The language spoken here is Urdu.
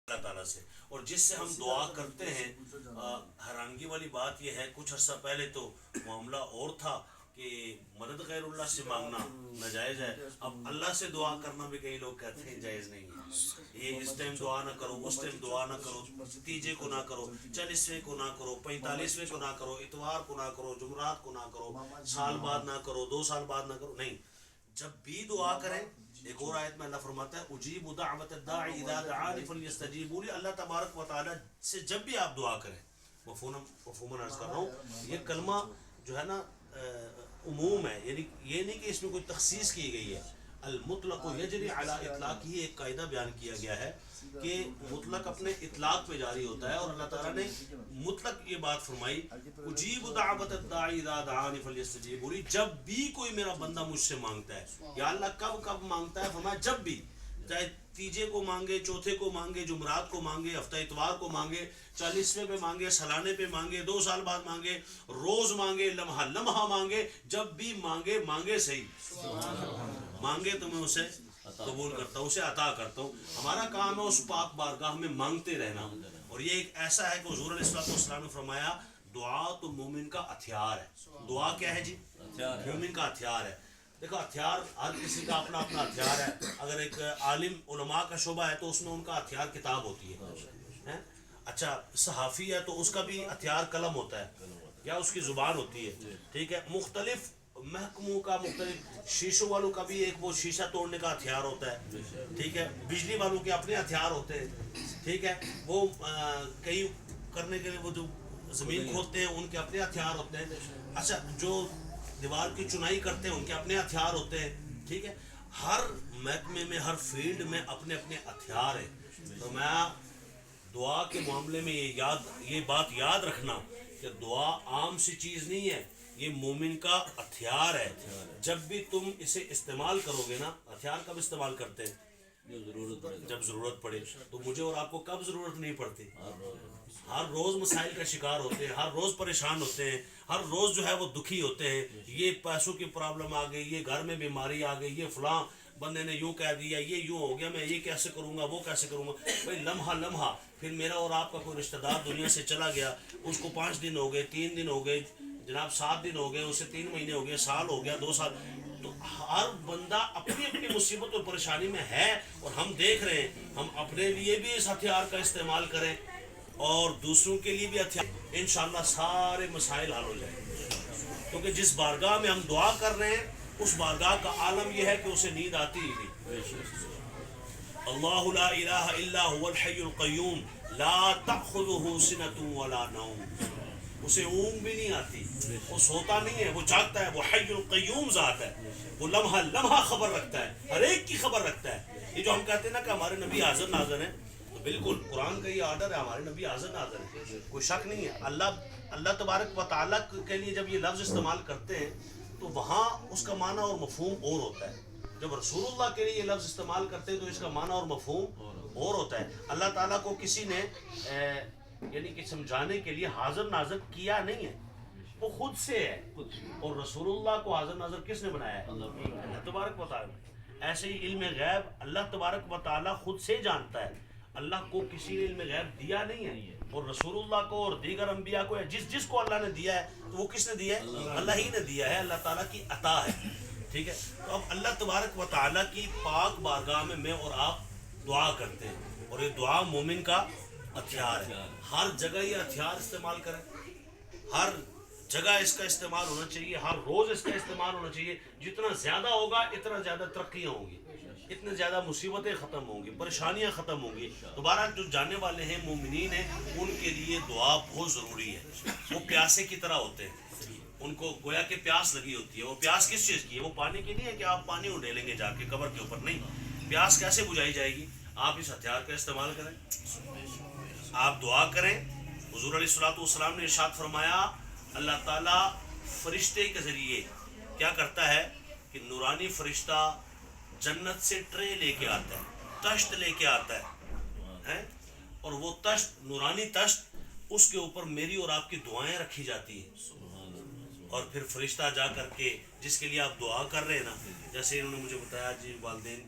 اللہ تعالیٰ سے، اور جس سے ہم دعا کرتے ہیں. حیرانگی والی بات یہ ہے کچھ عرصہ پہلے تو معاملہ اور تھا کہ مدد غیر اللہ سے مانگنا ناجائز ہے. اب اللہ سے دعا کرنا بھی کئی لوگ کہتے ہیں جائز نہیں ہے. یہ اس ٹائم دعا نہ کرو، اس ٹائم دعا نہ کرو، تیجے کو نہ کرو، 40ویں کو نہ کرو، 45ویں کو نہ کرو، اتوار کو نہ کرو، جمعرات کو نہ کرو، سال بعد نہ کرو، 2 سال بعد نہ کرو. نہیں، جب بھی دعا کریں. ایک اور آیت میں اللہ فرماتا ہے اجیب دعوت الداعی اذا دعانی فلیستجیبوا لی. اللہ تبارک و تعالی سے جب بھی آپ دعا کریں، مفہوماً عرض کر رہا ہوں، یہ کلمہ جو ہے نا عموم ہے، یعنی یہ نہیں کہ اس میں کوئی تخصیص کی گئی ہے. المطلق یجری علی اطلاق، ہی ایک قاعدہ بیان کیا گیا ہے کہ مطلق اپنے اطلاق پہ جاری ہوتا ہے، اور اللہ تعالیٰ نے مطلق یہ بات فرمائی اجیب دعوت الداعی اذا دعانی فلیستجیبوا لی. جب بھی کوئی میرا بندہ مجھ سے مانگتا ہے، یا اللہ کب مانگتا ہے؟ فرمایا جب بھی، چاہے تیجے کو مانگے، چوتھے کو مانگے، جمعرات کو مانگے، ہفتہ اتوار کو مانگے، 40ویں پہ مانگے، سالانے پہ مانگے، 2 سال بعد مانگے، روز مانگے، لمحہ لمحہ مانگے، جب بھی مانگے. مانگے صحیح، مانگے تو میں اسے قبول کرتا ہوں، اسے عطا کرتا ہوں. ہمارا کام ہے اس پاک بارگاہ میں مانگتے رہنا. اور یہ ایک ایسا ہے کہ حضور علیہ السلام نے فرمایا دعا تو مومن کا ہتھیار ہے. دعا کیا ہے جی؟ مومن کا ہتھیار ہے. دیکھو ہتھیار ہر کسی کا اپنا اپنا ہتھیار ہے. اگر ایک عالم علماء کا شعبہ ہے تو اس میں ان کا ہتھیار کتاب ہوتی ہے. اچھا صحافی ہے تو اس کا بھی ہتھیار قلم ہوتا ہے یا اس کی زبان ہوتی ہے. ٹھیک ہے، مختلف محکموں کا، مختلف شیشوں والوں کا بھی ایک وہ شیشہ توڑنے کا ہتھیار ہوتا ہے. ٹھیک ہے، بجلی والوں کے اپنے ہتھیار ہوتے ہیں. ٹھیک ہے، وہ کئی کرنے کے لیے وہ جو زمین کھودتے ہیں ان کے اپنے ہتھیار ہوتے ہیں. اچھا جو دیوار کی چنائی کرتے ہیں ان کے اپنے ہتھیار ہوتے ہیں. ٹھیک ہے، ہر محکمے میں، ہر فیلڈ میں اپنے اپنے ہتھیار ہیں. تو میں دعا کے معاملے میں یہ بات یاد رکھنا کہ دعا عام سی چیز نہیں ہے، یہ مومن کا ہتھیار ہے. جب بھی تم اسے استعمال کرو گے نا، ہتھیار کب استعمال کرتے ہیں؟ جب ضرورت پڑے. تو مجھے اور آپ کو کب ضرورت نہیں پڑتی؟ ہر روز مسائل کا شکار ہوتے ہیں، ہر روز پریشان ہوتے ہیں، ہر روز جو ہے وہ دکھی ہوتے ہیں. یہ پیسوں کی پرابلم آ گئی، یہ گھر میں بیماری آ گئی، یہ فلاں بندے نے یوں کہہ دیا، یہ یوں ہو گیا، میں یہ کیسے کروں گا، وہ کیسے کروں گا. بھائی لمحہ لمحہ پھر میرا اور آپ کا کوئی رشتہ دار دنیا سے چلا گیا، اس کو 5 دن ہو گئے، 3 دن ہو گئے، جناب 7 دن ہو گئے، اسے 3 مہینے ہو گئے، سال ہو گیا، 2 سال. تو ہر بندہ اپنی اپنی مصیبت اور پریشانی میں ہے، اور ہم دیکھ رہے ہیں. ہم اپنے لیے بھی اس ہتھیار کا استعمال کریں اور دوسروں کے لیے بھی ہتھیار. انشاءاللہ سارے مسائل حل ہو جائیں گے. کیونکہ جس بارگاہ میں ہم دعا کر رہے ہیں اس بارگاہ کا عالم یہ ہے کہ اسے نیند آتی ہی نہیں. اللہ لا الہ الا هو الحی القیوم لا تأخذہ سنۃ ولا نوم. اسے اونگ بھی نہیں آتی، وہ سوتا نہیں ہے، وہ جاگتا ہے. وہ حی القیوم ذات ہے، وہ لمحہ لمحہ خبر رکھتا ہے، ہر ایک کی خبر رکھتا ہے. یہ جو ہم کہتے ہیں نا کہ ہمارے نبی حاضر ناظر ہیں، تو بالکل قرآن کا یہ آرڈر ہے، ہمارے نبی حاضر ناظر ہیں، کوئی شک نہیں ہے. اللہ تبارک و تعالیٰ کے لیے جب یہ لفظ استعمال کرتے ہیں تو وہاں اس کا معنی اور مفہوم اور ہوتا ہے. جب رسول اللہ کے لیے یہ لفظ استعمال کرتے ہیں تو اس کا معنی اور مفہوم اور ہوتا ہے. اللہ تعالیٰ کو کسی نے یعنی کہ سمجھانے کے لیے حاضر ناظر کیا نہیں ہے، وہ خود سے ہے. اور رسول اللہ کو حاضر ناظر کس نے بنایا ہے؟ اللہ تبارک و تعالیٰ. ایسے ہی علم غیب اللہ تبارک و تعالیٰ خود سے جانتا ہے. اللہ کو کسی نے علم غیب دیا نہیں ہے، اور رسول اللہ کو اور دیگر انبیاء کو جس کو اللہ نے دیا ہے تو وہ کس نے دیا ہے؟ اللہ ہی نے دیا ہے. اللہ تعالیٰ کی عطا ہے. ٹھیک ہے، تو اب اللہ تبارک و تعالیٰ کی پاک بارگاہ میں اور آپ دعا کرتے ہیں، اور یہ دعا مومن کا ہتھیار ہے. ہر جگہ یہ ہتھیار استعمال کریں، ہر جگہ اس کا استعمال ہونا چاہیے، ہر روز اس کا استعمال ہونا چاہیے. جتنا زیادہ ہوگا اتنا زیادہ ترقیاں ہوں گی، اتنے زیادہ مصیبتیں ختم ہوں گی، پریشانیاں ختم ہوں گی. دوبارہ جو جانے والے ہیں مومنین ہیں ان کے لیے دعا بہت ضروری ہے. وہ پیاسے کی طرح ہوتے ہیں، ان کو گویا کہ پیاس لگی ہوتی ہے. وہ پیاس کس چیز کی ہے؟ وہ پانی کی نہیں ہے کہ آپ پانی اڈیلیں گے جا کے قبر کے اوپر. نہیں، پیاس کیسے بجھائی جائے گی؟ آپ اس ہتھیار کا استعمال کریں، آپ دعا کریں. حضور علیہ الصلوۃ والسلام نے ارشاد فرمایا اللہ تعالیٰ فرشتے کے ذریعے کیا کرتا ہے کہ نورانی فرشتہ جنت سے ٹرے لے کے آتا ہے، تشت لے کے آتا ہے، اور وہ تشت نورانی تشت، اس کے اوپر میری اور آپ کی دعائیں رکھی جاتی ہیں. اور پھر فرشتہ جا کر کے جس کے لیے آپ دعا کر رہے ہیں نا، جیسے انہوں نے مجھے بتایا جی والدین